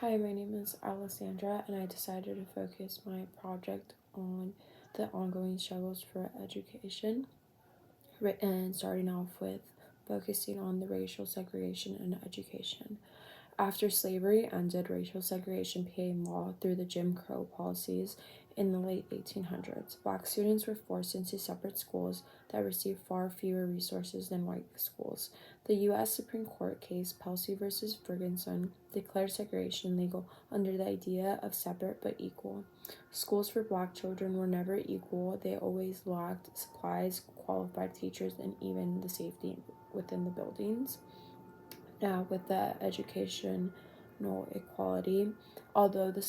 Hi, my name is Alessandra, and I decided to focus my project on the ongoing struggles for education, and starting off with focusing on the racial segregation in education. After slavery ended, racial segregation became law through the Jim Crow policies in the late 1800s. Black students were forced into separate schools that received far fewer resources than white schools. The U.S. Supreme Court case Plessy versus Ferguson declared segregation legal under the idea of separate but equal. Schools for black children were never equal. They always lacked supplies, qualified teachers, and even the safety within the buildings. Now, with the educational equality, although the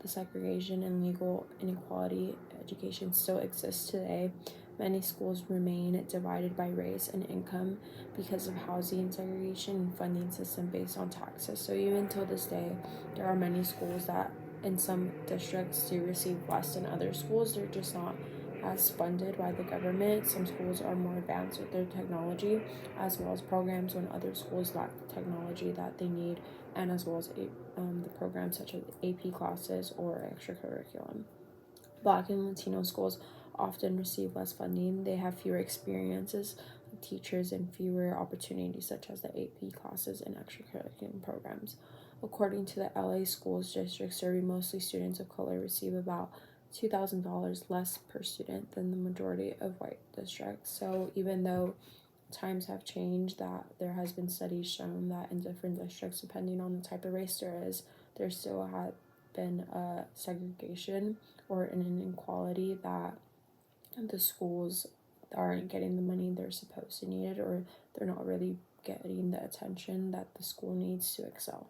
segregation and legal inequality education still exists today, many schools remain divided by race and income because of housing segregation and funding system based on taxes. So even till this day, there are many schools that in some districts do receive less than other schools. They're just not as funded by the government. Some schools are more advanced with their technology, as well as programs when other schools lack the technology that they need, and as well as the programs such as AP classes or extracurriculum. Black and Latino schools often receive less funding. They have fewer experiences with teachers and fewer opportunities such as the AP classes and extracurriculum programs. According to the LA Schools District serving mostly students of color receive about $2,000 less per student than the majority of white districts. So even though times have changed, that there has been studies shown that in different districts, depending on the type of race there still have been a segregation or an inequality that the schools aren't getting the money they're supposed to need, or they're not really getting the attention that the school needs to excel.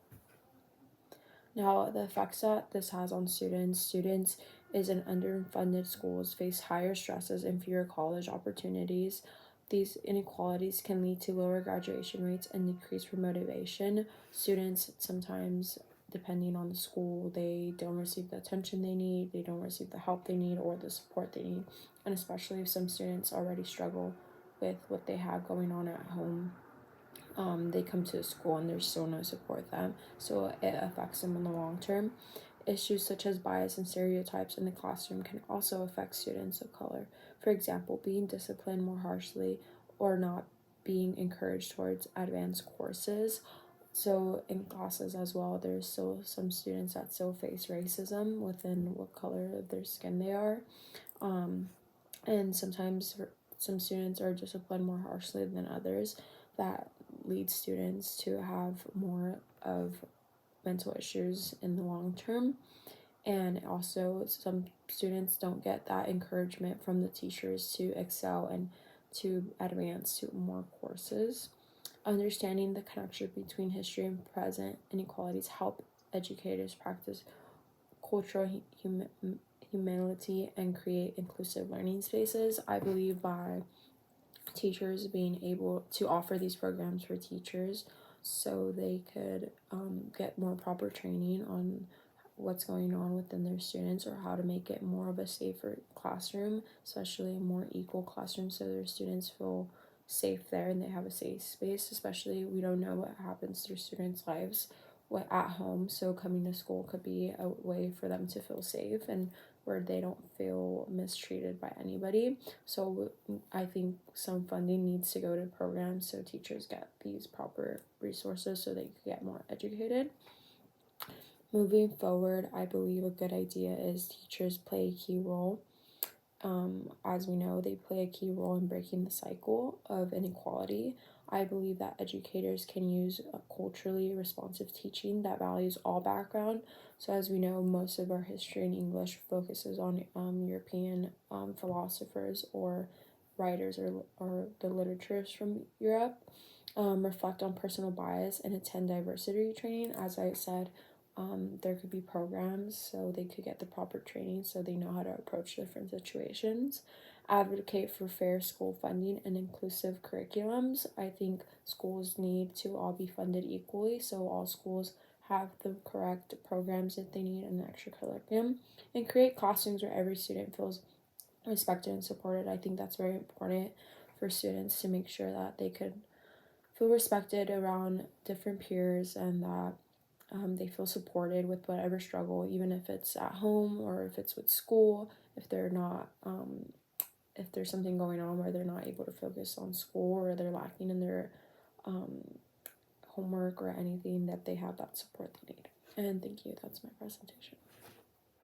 Now, the effects that this has on students is in underfunded schools face higher stresses and fewer college opportunities. These inequalities can lead to lower graduation rates and decreased motivation. Students sometimes, depending on the school, they don't receive the attention they need, they don't receive the help they need or the support they need. And especially if some students already struggle with what they have going on at home, they come to school and there's still no support them, so it affects them in the long term. Issues such as bias and stereotypes in the classroom can also affect students of color. For example, being disciplined more harshly or not being encouraged towards advanced courses. So in classes as well, there's still some students that still face racism within what color of their skin they are. And sometimes some students are disciplined more harshly than others. That leads students to have more of mental issues in the long term. And also, some students don't get that encouragement from the teachers to excel and to advance to more courses. Understanding the connection between history and present inequalities help educators practice cultural humility and create inclusive learning spaces. I believe by teachers being able to offer these programs for teachers so they could get more proper training on what's going on within their students, or how to make it more of a safer classroom, especially a more equal classroom, so their students feel safe there and they have a safe space. Especially, we don't know what happens through students' lives at home, so coming to school could be a way for them to feel safe and where they don't feel mistreated by anybody. So I think some funding needs to go to programs so teachers get these proper resources so they can get more educated. Moving forward, I believe a good idea is teachers play a key role. As we know, they play a key role in breaking the cycle of inequality. I believe that educators can use a culturally responsive teaching that values all background. So, as we know, most of our history in English focuses on European philosophers or writers, or the literatures from Europe. Reflect on personal bias and attend diversity training. As I said, there could be programs so they could get the proper training so they know how to approach different situations. Advocate for fair school funding and inclusive curriculums. I think schools need to all be funded equally, so all schools have the correct programs that they need in the extra curriculum. And create classrooms where every student feels respected and supported. I think that's very important for students to make sure that they could feel respected around different peers, and that they feel supported with whatever struggle, even if it's at home or if it's with school, if they're not, if there's something going on where they're not able to focus on school or they're lacking in their homework or anything, that they have that support they need. And thank you, that's my presentation.